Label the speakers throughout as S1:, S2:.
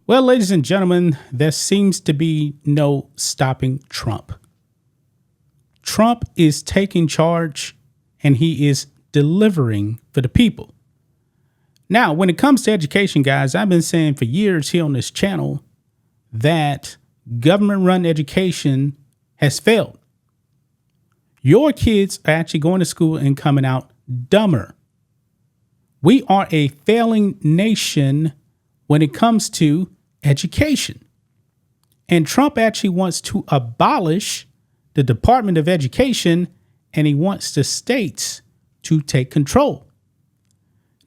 S1: Well, ladies and gentlemen, there seems to be no stopping Trump. Trump is taking charge and he is delivering for the people. Now, when it comes to education, guys, I've been saying for years here on this channel that government-run education has failed. Your kids are actually going to school and coming out dumber. We are a failing nation when it comes to education. And Trump actually wants to abolish the Department of Education, and he wants the states to take control.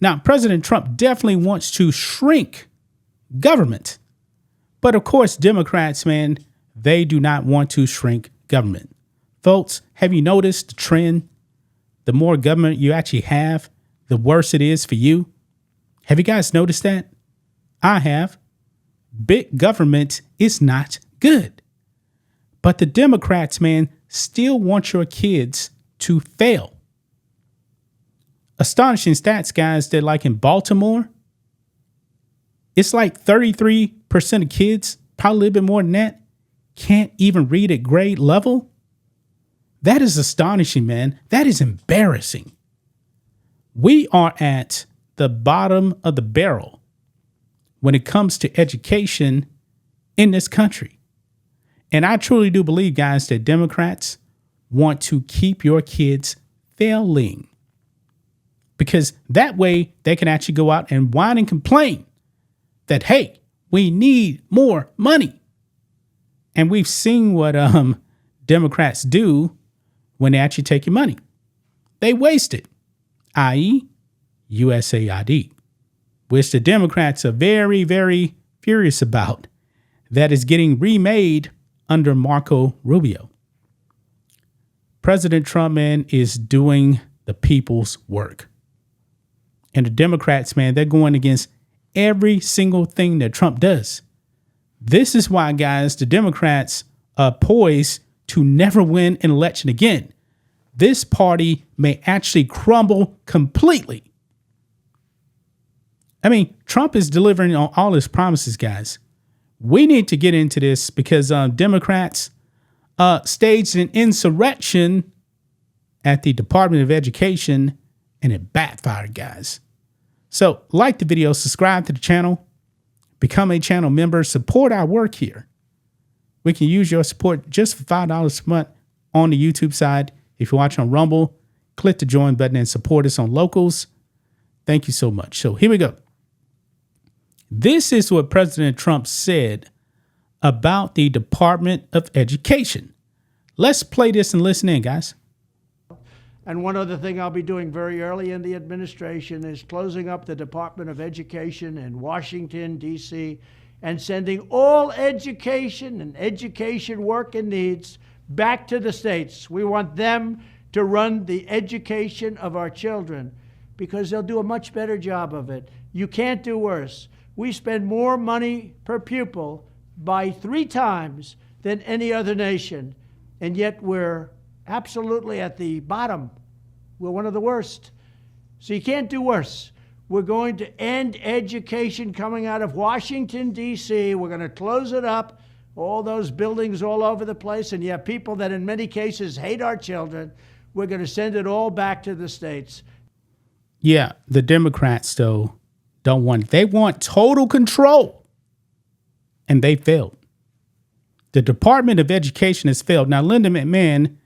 S1: Now, President Trump definitely wants to shrink government. But of course, Democrats, man, they do not want to shrink government. Folks, have you noticed the trend? The more government you actually have, the worse it is for you. Have you guys noticed that? I have. Big government is not good. But the Democrats, man, still want your kids to fail. Astonishing stats, guys, that like in Baltimore, it's like 33% of kids, probably a little bit more than that, can't even read at grade level. That is astonishing, man. That is embarrassing. We are at the bottom of the barrel when it comes to education in this country. And I truly do believe, guys, that Democrats want to keep your kids failing. Because that way they can actually go out and whine and complain that, hey, we need more money. And we've seen what Democrats do when they actually take your money. They waste it, i.e. USAID, which the Democrats are very, very furious about. That is getting remade under Marco Rubio. President Trump, man, is doing the people's work. And the Democrats, man, they're going against every single thing that Trump does. This is why, guys, the Democrats are poised to never win an election again. This party may actually crumble completely. I mean, Trump is delivering on all his promises, guys. We need to get into this because Democrats staged an insurrection at the Department of Education, and it backfired, guys. So like the video, subscribe to the channel, become a channel member, support our work here. We can use your support just for $5 a month on the YouTube side. If you're watching on Rumble, click the join button and support us on Locals. Thank you so much. So here we go. This is what President Trump said about the Department of Education. Let's play this and listen in, guys.
S2: And one other thing I'll be doing very early in the administration is closing up the Department of Education in Washington, D.C., and sending all education and education work and needs back to the states. We want them to run the education of our children because they'll do a much better job of it. You can't do worse. We spend more money per pupil by 3 times than any other nation, and yet we're absolutely at the bottom. We're one of the worst. So you can't do worse. We're going to end education coming out of Washington, D.C. We're going to close it up, all those buildings all over the place, and you have people that in many cases hate our children. We're going to send it all back to the states.
S1: Yeah, the Democrats, though, don't want it. They want total control, and they failed. The Department of Education has failed. Now, Linda McMahon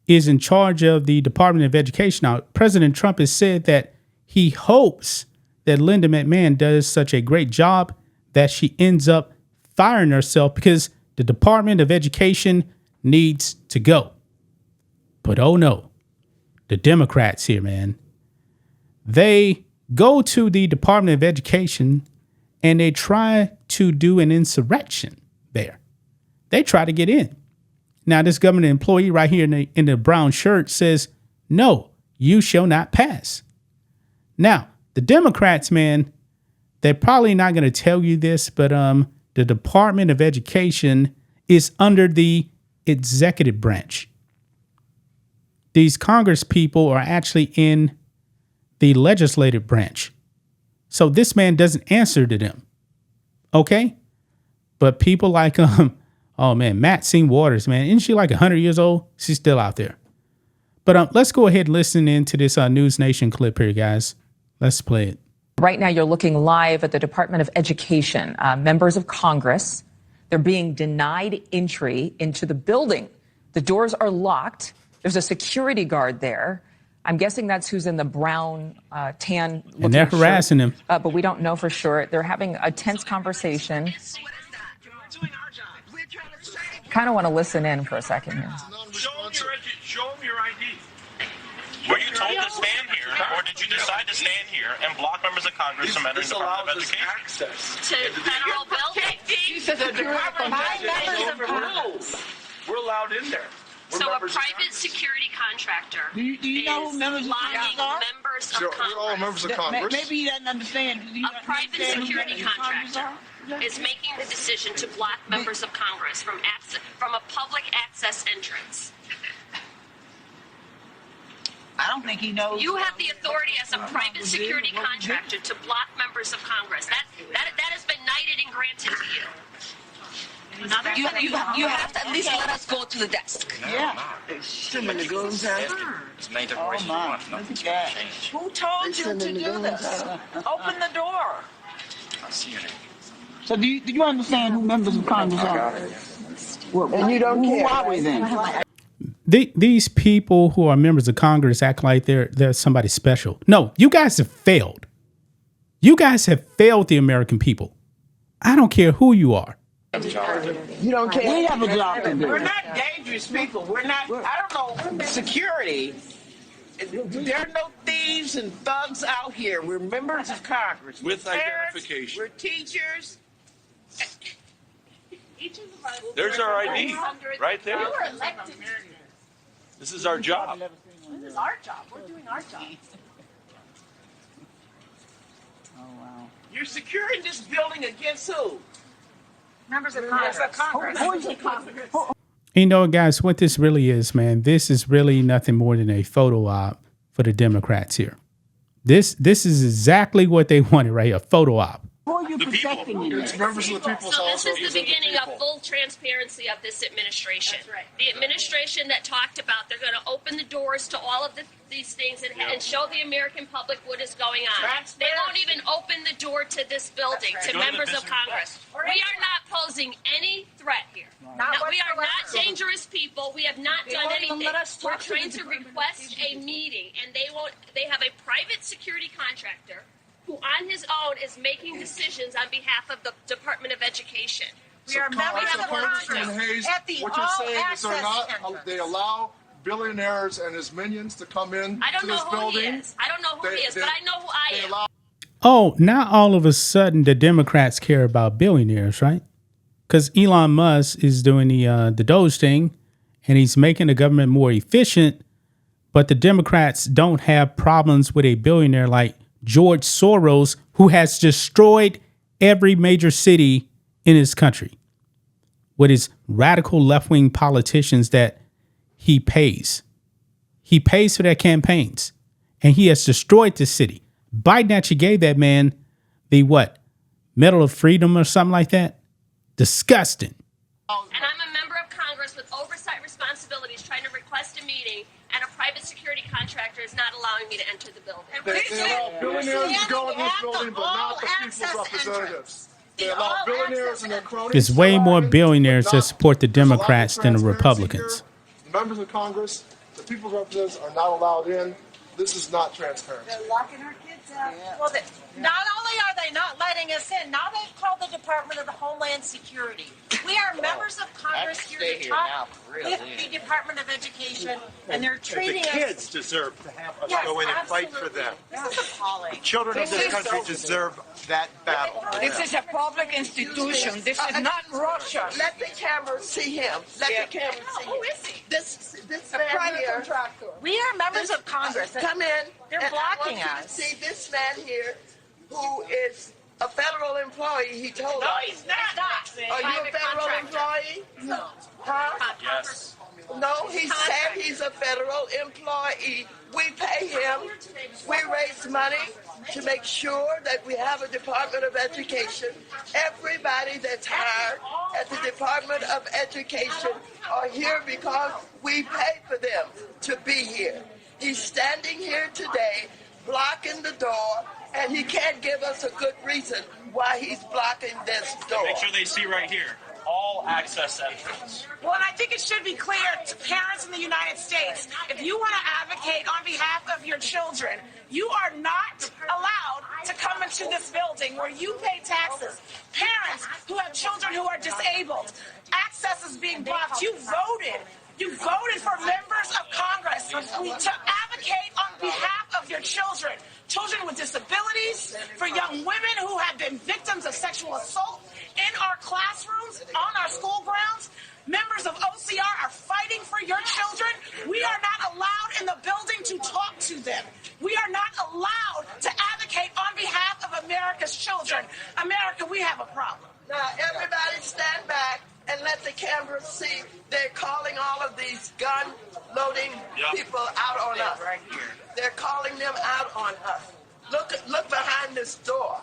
S1: is in charge of the Department of Education. Now, President Trump has said that he hopes that Linda McMahon does such a great job that she ends up firing herself because the Department of Education needs to go. But oh no, the Democrats here, man, they go to the Department of Education and they try to do an insurrection there. They try to get in. Now, this government employee right here in the brown shirt says, no, you shall not pass. Now, the Democrats, man, they're probably not going to tell you this, but the Department of Education is under the executive branch. These Congress people are actually in the legislative branch. So this man doesn't answer to them. Okay? But people like oh man, Maxine Waters, man, isn't she like 100 years old? She's still out there. But let's go ahead and listen into this News Nation clip here, guys. Let's play it.
S3: Right now, you're looking live at the Department of Education. Members of Congress, they're being denied entry into the building. The doors are locked. There's a security guard there. I'm guessing that's who's in the brown, tan looking
S1: and they're harassing him.
S3: But we don't know for sure. They're having a tense conversation. Kind of want to listen in for a second here.
S4: Show them your ID. Were you told to stand here, or did you decide to stand here and block members of Congress from entering the Department of Education?
S5: Access to federal buildings.
S4: We're allowed in there.
S5: So a private security contractor
S6: Do you know who members of Congress are?
S5: members of
S4: Sure,
S5: Congress.
S4: we're all members of Congress.
S6: Maybe he doesn't understand.
S5: A private security contractor is making the decision to block members of Congress from a public access entrance.
S6: I don't think he knows.
S5: You have the authority as a private security contractor to block members of Congress. That has been knighted and granted to you.
S7: You have to at least let us go to the desk.
S6: Yeah.
S4: It's made a
S6: Oh my. Look at that.
S7: Who told you to do this? Open the door.
S6: So do you understand who members of Congress are? And you don't care. Who are we then?
S1: These people who are members of Congress act like they're somebody special. No, you guys have failed. You guys have failed the American people. I don't care who you are.
S6: You don't care. We have a job to do.
S8: We're not dangerous people. We're not, I don't know, security. There are no thieves and thugs out here. We're members of Congress.
S4: With
S8: We're parents,
S4: identification.
S8: We're teachers.
S4: There's our ID, right there.
S5: You were elected.
S4: This is our job.
S5: This is our job. We're doing our job.
S6: Oh wow.
S8: You're securing this building against who?
S5: Members of
S8: Congress.
S6: Who is it?
S1: You know, guys, what this really is, man, this is really nothing more than a photo op for the Democrats here. This is exactly what they wanted, right? A photo op.
S6: Who are you protecting in
S4: It's
S6: this?
S4: members of the people.
S5: So this is the beginning of full transparency of this administration. That's right. The administration that talked about they're going to open the doors to all of these things and show the American public what is going on. They won't even open the door to this building, to members of Congress. We are not posing any threat here. We are not dangerous people. We have not done anything. We're trying to request a meeting, and they have a private security contractor who on his own is making decisions on behalf of the Department of Education.
S7: We are members of
S4: Congressman
S7: Congress
S4: Hayes,
S7: at the
S4: what you're saying is
S7: all-access
S4: they allow billionaires and his minions to come in
S5: I don't
S4: to
S5: know
S4: this
S5: who
S4: building.
S5: he is. I don't know who he is, but I know who I am.
S1: Oh, now all of a sudden the Democrats care about billionaires, right? Because Elon Musk is doing the Doge thing, and he's making the government more efficient. But the Democrats don't have problems with a billionaire like George Soros, who has destroyed every major city in his country with his radical left-wing politicians that he pays. He pays for their campaigns, and he has destroyed the city. Biden actually gave that man the Medal of Freedom or something like that. Disgusting.
S5: And I'm a member of Congress with oversight responsibilities trying to request a meeting, and a private security contractor is not allowing me to enter the building.
S4: They allow billionaires to go in this building, but not the people's representatives. They allow billionaires and their cronies.
S1: There's way more billionaires that support the Democrats than the Republicans.
S4: Members of Congress, the people's representatives are not allowed in. This is not transparent.
S7: They're locking our kids out. Well, not only are they not letting us in, now they've called the Department of Homeland Security. We are members of Congress here to talk with the Department of Education, and they're treating
S9: The
S7: us.
S9: kids deserve to have us
S7: Yes,
S9: go in and fight for
S7: absolutely.
S9: them.
S7: This is appalling.
S9: Children of this country deserve that battle.
S8: This is a public institution. This is not Russia.
S10: Let the camera see him. Let the camera see him.
S5: Who is he?
S10: This man here.
S7: We are members of Congress.
S10: Come in.
S7: They're
S10: and
S7: blocking
S10: I want
S7: us.
S10: you to see this man here, who is a federal employee. He told
S8: No,
S10: us.
S8: he's not.
S10: Are you a federal employee?
S5: No.
S10: Huh?
S4: Yes.
S10: No, he said he's a federal employee. We pay him. We raise money to make sure that we have a Department of Education. Everybody that's hired at the Department of Education are here because we pay for them to be here. He's standing here today, blocking the door, and he can't give us a good reason why he's blocking this door.
S4: Make sure they see right here. All access entrance.
S7: Well, and I think it should be clear to parents in the United States, if you want to advocate on behalf of your children, you are not allowed to come into this building where you pay taxes. Parents who have children who are disabled, access is being blocked. You voted for members of Congress to advocate on behalf of your children. Children with disabilities, for young women who have been victims of sexual assault in our classrooms, on our school grounds. Members of OCR are fighting for your children. We are not allowed in the building to talk to them. We are not allowed to advocate on behalf of America's children. America, we have a problem.
S10: Now, everybody stand back and let the cameras see. They're calling all of these gun-loading people out on us. Right here. They're calling them out on us. Look behind this door.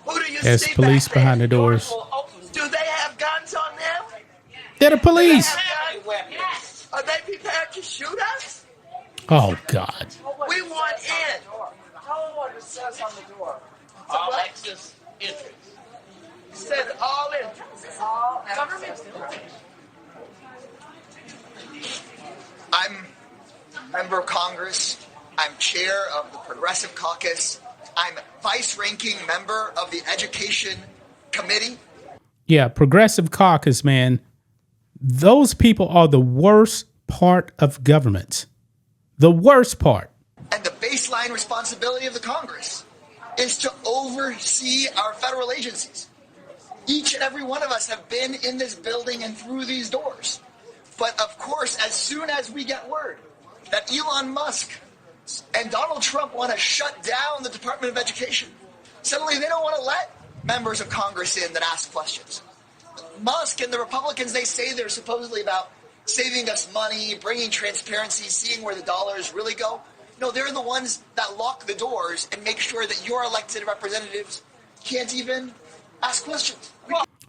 S10: Who do you
S1: There's
S10: see
S1: police
S10: back there?
S1: behind the doors.
S10: Do they have guns on them?
S1: They're the police.
S10: Yes. Are they prepared to shoot us?
S1: Oh, God.
S10: We want in.
S8: Tell them what it says on the door.
S10: All
S8: access entrance.
S10: It says all entrances.
S8: All government.
S11: I'm a member of Congress. I'm chair of the Progressive Caucus. I'm vice-ranking member of the Education Committee.
S1: Yeah, Progressive Caucus, man. Those people are the worst part of government. The worst part.
S11: And the baseline responsibility of the Congress is to oversee our federal agencies. Each and every one of us have been in this building and through these doors. But of course, as soon as we get word that Elon Musk and Donald Trump want to shut down the Department of Education, suddenly they don't want to let members of Congress in that ask questions. Musk and the Republicans, they say they're supposedly about saving us money, bringing transparency, seeing where the dollars really go. No, they're the ones that lock the doors and make sure that your elected representatives can't even ask questions.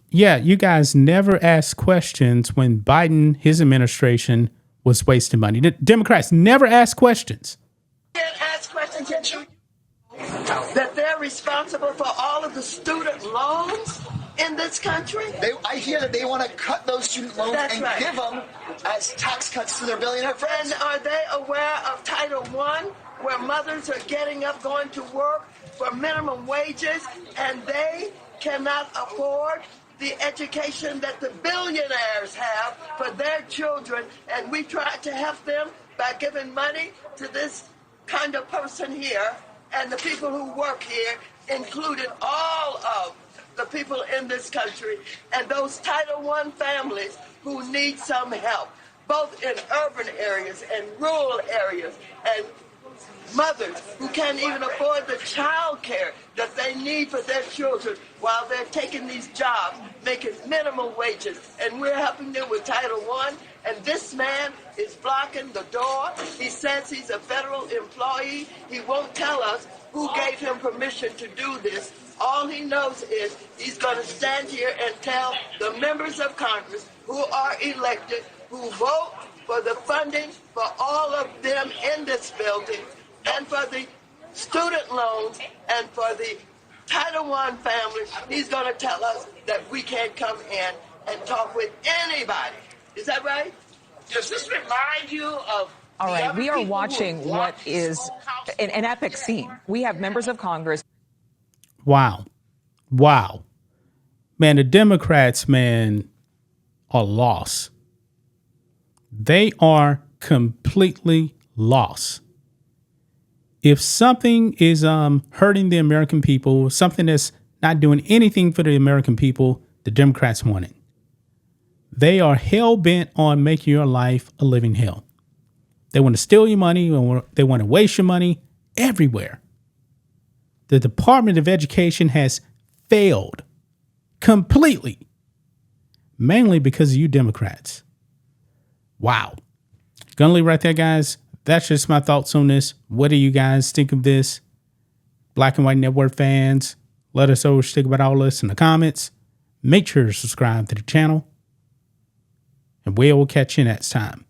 S1: Yeah, you guys never asked questions when Biden, his administration, was wasting money. The Democrats never asked questions.
S10: Can't ask questions, can't you? That they're responsible for all of the student loans in this country?
S11: I hear that they want to cut those student loans give them as tax cuts to their billionaire friends.
S10: And are they aware of Title I, where mothers are getting up, going to work for minimum wages, and they cannot afford the education that the billionaires have for their children, and we try to help them by giving money to this kind of person here, and the people who work here, including all of the people in this country, and those Title I families who need some help, both in urban areas and rural areas, and mothers who can't even afford the child care that they need for their children while they're taking these jobs, making minimum wages. And we're helping them with Title I. And this man is blocking the door. He says he's a federal employee. He won't tell us who gave him permission to do this. All he knows is he's going to stand here and tell the members of Congress who are elected, who vote for the funding for all of them in this building, and for the student loans, and for the Title I families, he's going to tell us that we can't come in and talk with anybody. Is that right?
S8: Does this remind you of...
S3: All right, we are watching what is an epic scene. We have members of Congress.
S1: Wow. Wow. Man, the Democrats, man, are lost. They are completely lost. If something is hurting the American people, something that's not doing anything for the American people, the Democrats want it. They are hell-bent on making your life a living hell. They want to steal your money. They want to waste your money everywhere. The Department of Education has failed completely, mainly because of you Democrats. Wow. Gonna leave right there, guys. That's just my thoughts on this. What do you guys think of this? Black and White Network fans, let us know what you think about all this in the comments. Make sure to subscribe to the channel. And we'll catch you next time.